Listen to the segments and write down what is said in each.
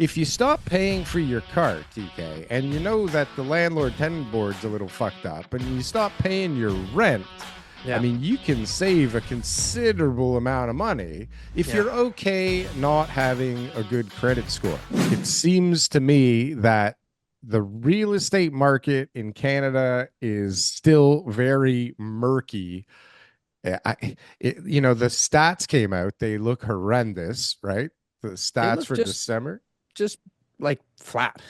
if you stop paying for your car, TK, and you know that the landlord-tenant board's a little fucked up, and you stop paying your rent, I mean, you can save a considerable amount of money if you're okay not having a good credit score. It seems to me that the real estate market in Canada is still very murky. The stats came out. They look horrendous, right? The stats for December. Just like flat,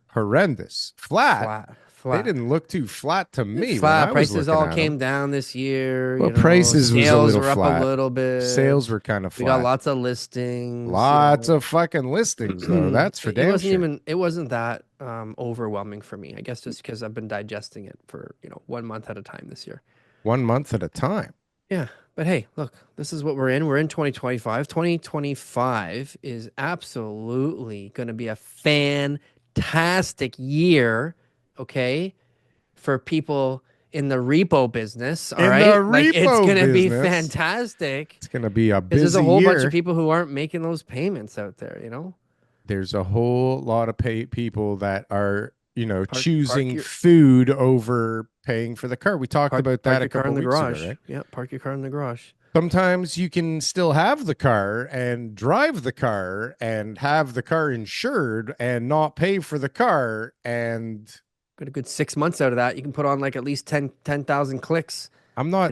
Horrendous. Flat. They Flat. didn't look too flat to me when Flat. I was Prices looking all at came them. down this year. Well, prices was a Sales little were up flat. a little bit. Sales were kind of flat. We got lots of listings. Lots of fucking listings, though. That's for damn sure. It wasn't that overwhelming for me. I guess just because I've been digesting it for 1 month at a time this year. 1 month at a time. Yeah. But hey, look, this is what we're in. We're in 2025. 2025 is absolutely going to be a fantastic year, okay, for people in the repo business. All right, it's going to be fantastic. It's going to be a busy year. There's a whole bunch year. of people who aren't making those payments out there. There's a whole lot of people that are choosing food over paying for the car. We talked about that a couple weeks ago, right? Yeah, park your car in the garage. Sometimes you can still have the car and drive the car and have the car insured and not pay for the car and get a good 6 months out of that. You can put on like at least 10,000 clicks. I'm not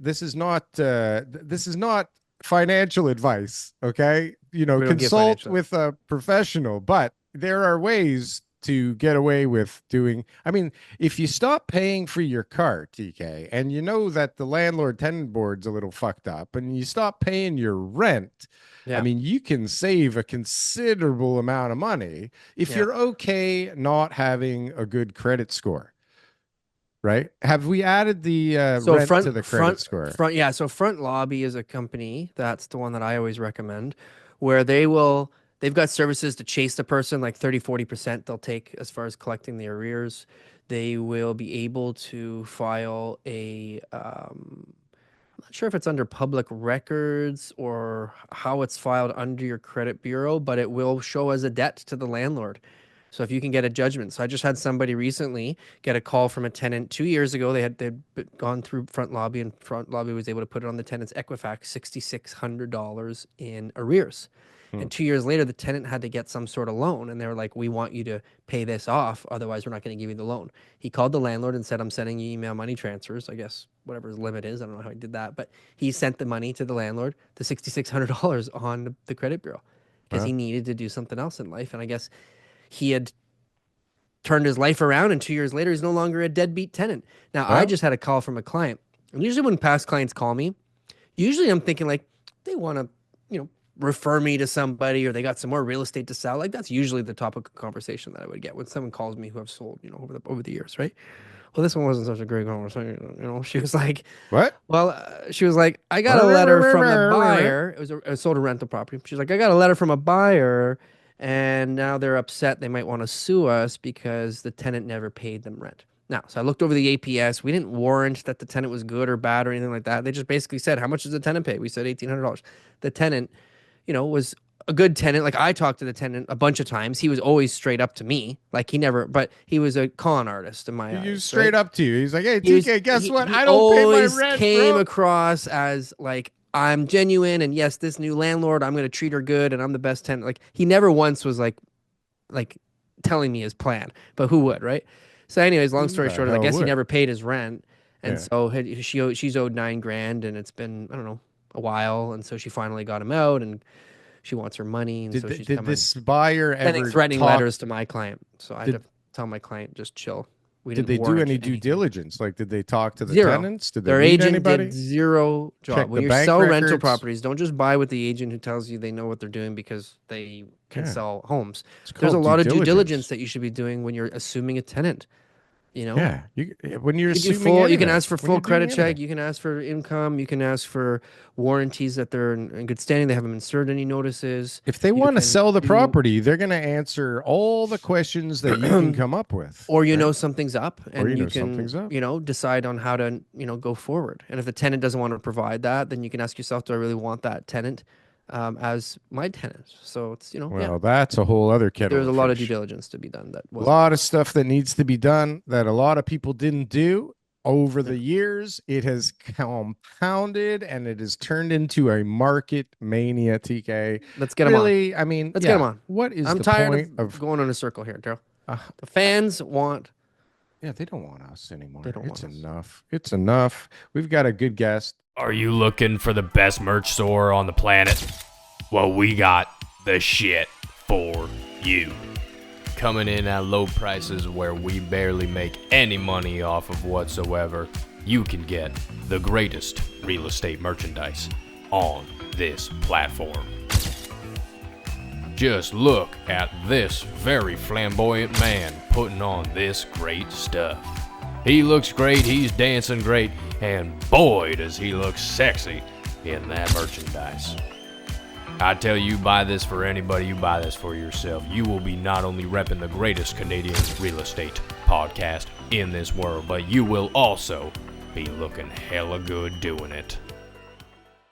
this is not financial advice, okay? Consult with a professional, but there are ways to get away with doing. I mean, if you stop paying for your car, TK, and you know that the landlord-tenant board's a little fucked up, and you stop paying your rent, I mean, you can save a considerable amount of money if you're okay not having a good credit score. Right? Have we added the rent to the credit score? So Front Lobby is a company. That's the one that I always recommend, where they've got services to chase the person, like 30-40% they'll take as far as collecting the arrears. They will be able to file I'm not sure if it's under public records or how it's filed under your credit bureau, but it will show as a debt to the landlord. So if you can get a judgment. So I just had somebody recently get a call from a tenant 2 years ago. They'd gone through Front Lobby, and Front Lobby was able to put it on the tenant's Equifax, $6,600 in arrears. And 2 years later, the tenant had to get some sort of loan, and they were like, we want you to pay this off, otherwise we're not going to give you the loan. He called the landlord and said, I'm sending you email money transfers, I guess, whatever his limit is. I don't know how he did that, but he sent the money to the landlord, the $6,600 on the credit bureau, because he needed to do something else in life. And I guess he had turned his life around, and 2 years later, he's no longer a deadbeat tenant. Now, I just had a call from a client. And usually when past clients call me, usually I'm thinking like they want to, refer me to somebody, or they got some more real estate to sell. Like that's usually the topic of conversation that I would get when someone calls me who have sold, over the years, right? Well, this one wasn't such a great conversation. She was like, "What?" Well, she was like, "I got a letter from a buyer. It sold a rental property." She's like, "I got a letter from a buyer, and now they're upset. They might want to sue us because the tenant never paid them rent." Now, so I looked over the APS. We didn't warrant that the tenant was good or bad or anything like that. They just basically said, "How much does the tenant pay?" We said $1,800. The tenant, was a good tenant. Like I talked to the tenant a bunch of times. He was always straight up to me. Like but he was a con artist in my eyes. He was straight up to you. He's like, "Hey, TK, guess what? I don't pay my rent." Came across as like, I'm genuine, and yes, this new landlord, I'm going to treat her good, and I'm the best tenant. Like he never once was like telling me his plan, but who would, right? So anyways, long story short, I guess he never paid his rent. And so she's owed $9,000, and it's been, I don't know, a while. And so she finally got him out, and she wants her money. And so she's did this buyer ever threatening letters to my client? So I had to tell my client, just chill. Did they do any due diligence? Like, did they talk to the tenants? Did their meet agent anybody? Did zero job. Check when you sell rental properties, don't just buy with the agent who tells you they know what they're doing because they can sell homes. There's a lot of due diligence that you should be doing when you're assuming a tenant. When you're assuming you can ask for full credit check. You can ask for income. You can ask for warranties that they're in good standing. They haven't inserted any notices. If they want to sell the property, they're going to answer all the questions that you can come up with. Or something's up, and you can decide on how to go forward. And if the tenant doesn't want to provide that, then you can ask yourself, do I really want that tenant as my tenant. So it's, Well, that's a whole other kettle there's of a lot of due fish. diligence to be done. A lot of stuff that needs to be done that a lot of people didn't do. Over the years, it has compounded and it has turned into a market mania, TK. Let's get them on. I mean, let's get them on. What is I'm the tired point of going in a circle here, Darryl. Uh, The fans want. Yeah, they don't want us anymore. They don't It's want us. enough. It's enough. We've got a good guest. Are you looking for the best merch store on the planet? Well, we got the shit for you. Coming in at low prices where we barely make any money off of whatsoever, you can get the greatest real estate merchandise on this platform. Just look at this very flamboyant man putting on this great stuff. He looks great, he's dancing great, and boy does he look sexy in that merchandise. I tell you, buy this for anybody, you buy this for yourself. You will be not only repping the greatest Canadian real estate podcast in this world, but you will also be looking hella good doing it.